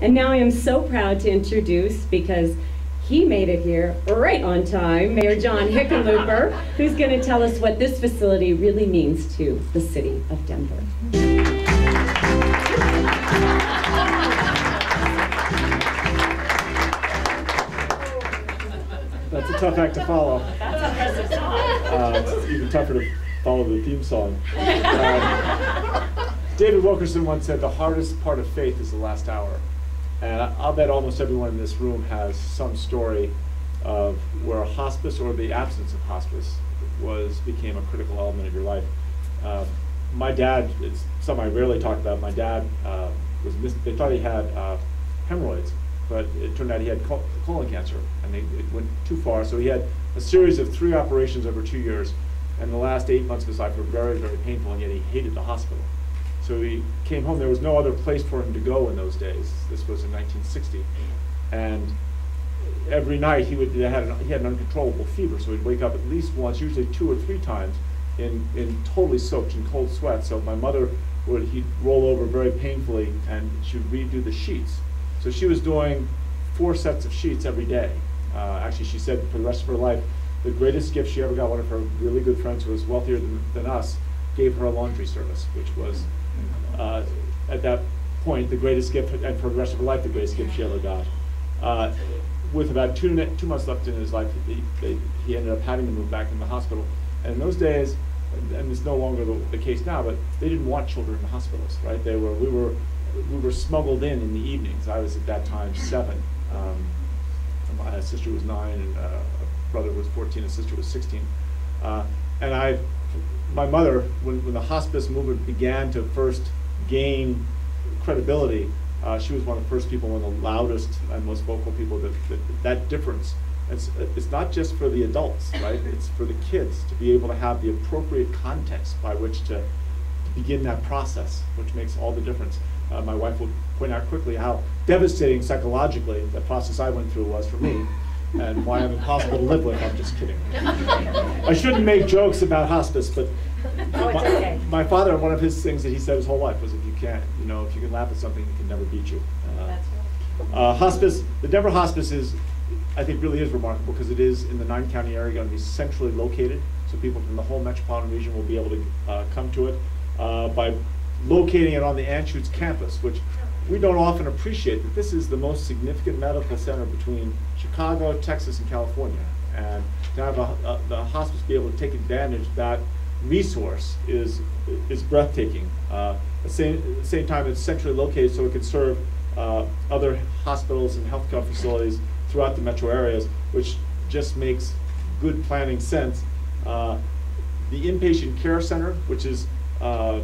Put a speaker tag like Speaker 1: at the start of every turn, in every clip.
Speaker 1: And now I am so proud to introduce, because he made it here right on time, Mayor John Hickenlooper, who's going to tell us what this facility really means to the city of Denver.
Speaker 2: That's a tough act to follow.
Speaker 1: That's impressive.
Speaker 2: It's even tougher to follow the theme song. David Wilkerson once said, the hardest part of faith is the last hour. And I'll bet almost everyone in this room has some story of where a hospice or the absence of hospice became a critical element of your life. My dad, it's something I rarely talk about. My dad they thought he had hemorrhoids, but it turned out he had colon cancer, and it went too far. So he had a series of 3 operations over 2 years, and the last 8 months of his life were very, very painful, and yet he hated the hospital. So he came home. There was no other place for him to go in those days. This was in 1960, and every night he had an uncontrollable fever. So he'd wake up at least once, usually 2 or 3 times, in totally soaked in cold sweat. So my mother he'd roll over very painfully, and she would redo the sheets. So she was doing 4 sets of sheets every day. Actually, she said for the rest of her life, the greatest gift she ever got, one of her really good friends who was wealthier than us, gave her a laundry service, which was, at that point, the greatest gift, and for the rest of her life, the greatest gift she ever got. With about 2 months left in his life, he ended up having to move back in the hospital. And in those days, and it's no longer the case now, but they didn't want children in hospitals, right? We were smuggled in the evenings. I was at that time 7. My sister was 9, and a brother was 14, and sister was 16. And my mother, when the hospice movement began to first gain credibility, she was one of the first people, one of the loudest and most vocal people that difference. It's not just for the adults, right? It's for the kids to be able to have the appropriate context by which to begin that process, which makes all the difference. My wife will point out quickly how devastating psychologically the process I went through was for me, and why I'm impossible to live with. I'm just kidding. I shouldn't make jokes about hospice, but my father, one of his things that he said his whole life was, if you can laugh at something, it can never beat you. Hospice, the Denver hospice I think really is remarkable, because it is in the 9-county area, going to be centrally located, so people from the whole metropolitan region will be able to come to it by locating it on the Anschutz campus, which we don't often appreciate, that this is the most significant medical center between Chicago, Texas, and California. And to have the hospice be able to take advantage of that resource is breathtaking. At the same time, it's centrally located, so it can serve other hospitals and healthcare facilities throughout the metro areas, which just makes good planning sense. The inpatient care center, which is a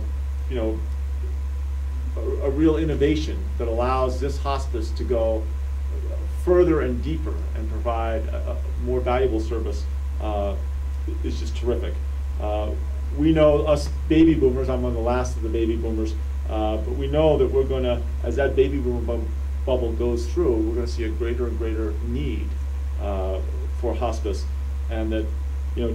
Speaker 2: real innovation that allows this hospice to go further and deeper and provide a more valuable service, is just terrific. We know, us baby boomers, I'm one of the last of the baby boomers, but we know that we're going to, as that baby boomer bubble goes through, we're going to see a greater and greater need for hospice, and that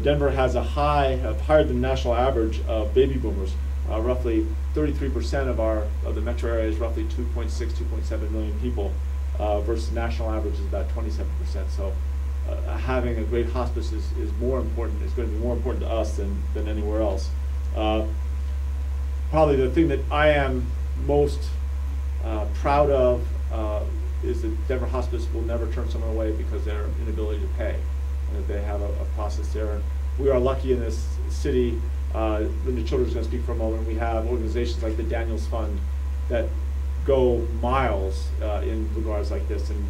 Speaker 2: Denver has higher than national average of baby boomers. Roughly 33% of the metro area is roughly 2.6, 2.7 million people, versus national average is about 27%. So having a great hospice is more important. It's going to be more important to us than anywhere else. Probably the thing that I am most proud of is that Denver Hospice will never turn someone away because of their inability to pay, and that they have a process there. And we are lucky in this city. Linda Childers is going to speak for a moment. We have organizations like the Daniels Fund that go miles in regards like this, and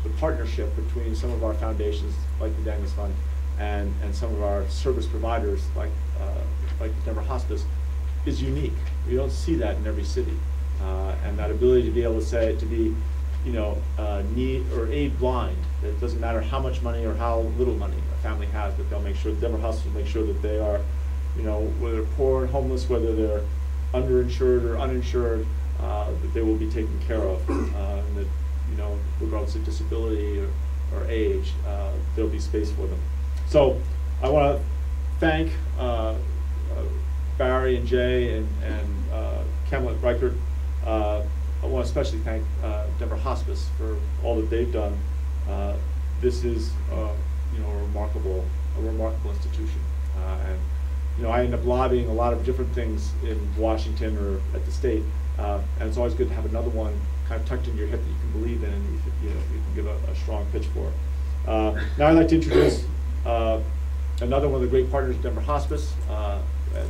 Speaker 2: the partnership between some of our foundations like the Daniels Fund and some of our service providers like the Denver Hospice is unique. We don't see that in every city, and that ability to be able to be need or aid blind. It doesn't matter how much money or how little money a family has, but they'll make sure, Denver Hospice will make sure that they are, whether they're poor and homeless, whether they're underinsured or uninsured, that they will be taken care of, and that regardless of disability or age, there'll be space for them. So I want to thank Barry and Jay and Kamala Reichert. I want to especially thank Denver Hospice for all that they've done. This is you know, a remarkable institution. And I end up lobbying a lot of different things in Washington or at the state, and it's always good to have another one kind of tucked in your hip that you can believe in and you can give a strong pitch for. Now I'd like to introduce another one of the great partners of Denver Hospice,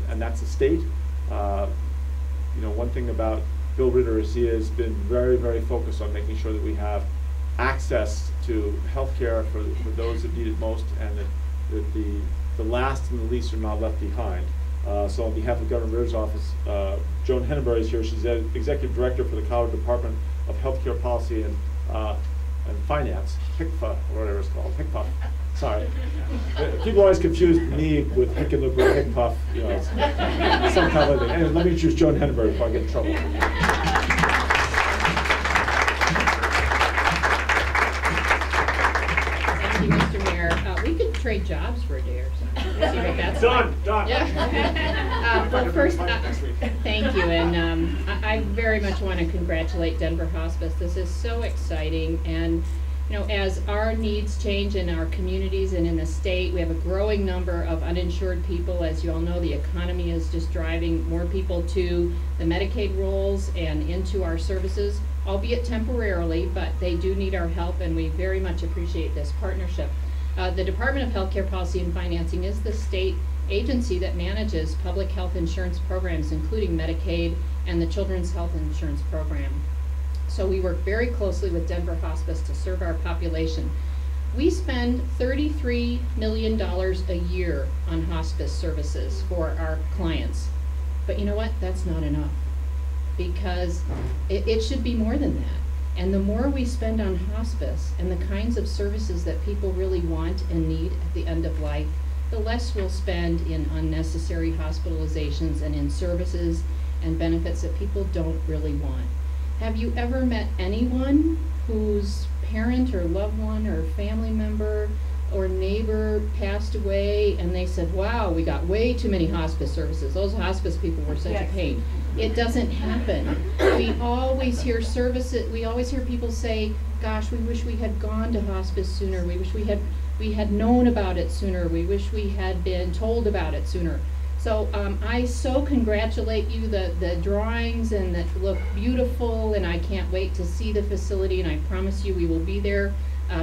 Speaker 2: and that's the state. One thing about Bill Ritter is he has been very, very focused on making sure that we have access to health care for those that need it most, and that the last and the least are not left behind. So on behalf of Governor Ritter's office, Joan Henneberry is here. She's the Executive Director for the Colorado Department of Healthcare Policy and Finance, HICFA, or whatever it's called, HICPUF. Sorry. People always confuse me with Hickenlooper, HICPUF, it's some kind of thing. Anyway, let me introduce Joan Henneberry before I get in trouble.
Speaker 3: Thank you, Mr. Mayor. We could trade jobs for a day or something. See what that's
Speaker 2: Done.
Speaker 3: like.
Speaker 2: Done.
Speaker 3: Yeah. Well, first, thank you, and I very much want to congratulate Denver Hospice. This is so exciting, and as our needs change in our communities and in the state, we have a growing number of uninsured people. As you all know, the economy is just driving more people to the Medicaid rolls and into our services, albeit temporarily, but they do need our help, and we very much appreciate this partnership. The Department of Healthcare Policy and Financing is the state agency that manages public health insurance programs, including Medicaid and the Children's Health Insurance Program. So we work very closely with Denver Hospice to serve our population. We spend $33 million a year on hospice services for our clients. But you know what? That's not enough, because it should be more than that. And the more we spend on hospice and the kinds of services that people really want and need at the end of life, the less we'll spend in unnecessary hospitalizations and in services and benefits that people don't really want. Have you ever met anyone whose parent or loved one or family member or neighbor passed away and they said, wow, we got way too many hospice services. Those hospice people were such a pain. It doesn't happen. We always hear people say, gosh, we wish we had gone to hospice sooner. We wish we had known about it sooner. We wish we had been told about it sooner. So I so congratulate you. The drawings and that look beautiful, and I can't wait to see the facility, and I promise you we will be there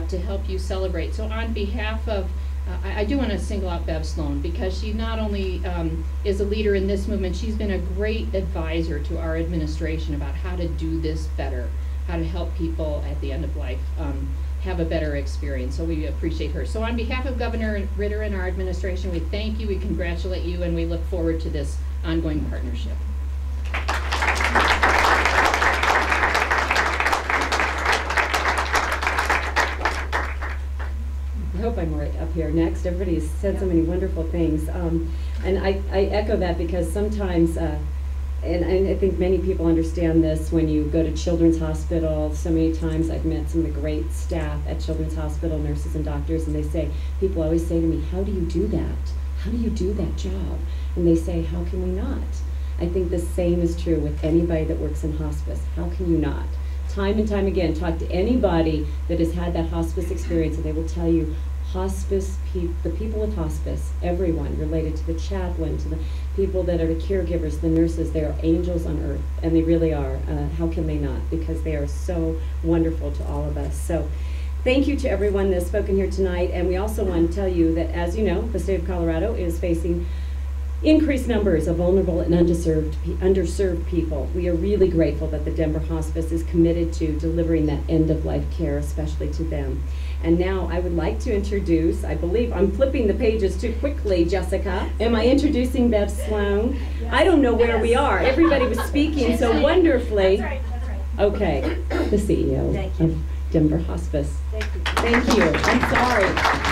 Speaker 3: to help you celebrate. So on behalf of, I do want to single out Bev Sloan, because she not only is a leader in this movement, she's been a great advisor to our administration about how to do this better, how to help people at the end of life have a better experience. So we appreciate her. So on behalf of Governor Ritter and our administration, we thank you, we congratulate you, and we look forward to this ongoing partnership.
Speaker 1: I hope I'm right up here next. Everybody's said so many wonderful things. And I echo that, because sometimes, and I think many people understand this, when you go to Children's Hospital, so many times I've met some of the great staff at Children's Hospital, nurses and doctors, and people always say to me, how do you do that? How do you do that job? And they say, how can we not? I think the same is true with anybody that works in hospice. How can you not? Time and time again, talk to anybody that has had that hospice experience, and they will tell you, hospice, the people with hospice, everyone related to the chaplain, to the people that are the caregivers, the nurses, they are angels on earth, and they really are. How can they not? Because they are so wonderful to all of us. So thank you to everyone that's spoken here tonight, and we also want to tell you that, as you know, the state of Colorado is facing increased numbers of vulnerable and underserved people. We are really grateful that the Denver Hospice is committed to delivering that end-of-life care, especially to them. And now I would like to introduce, I believe I'm flipping the pages too quickly, Jessica. Am I introducing Bev Sloan? Yes. I don't know where we are. Everybody was speaking so wonderfully.
Speaker 4: That's right.
Speaker 1: Okay, the CEO of Denver Hospice.
Speaker 4: Thank you.
Speaker 1: Thank you. I'm sorry.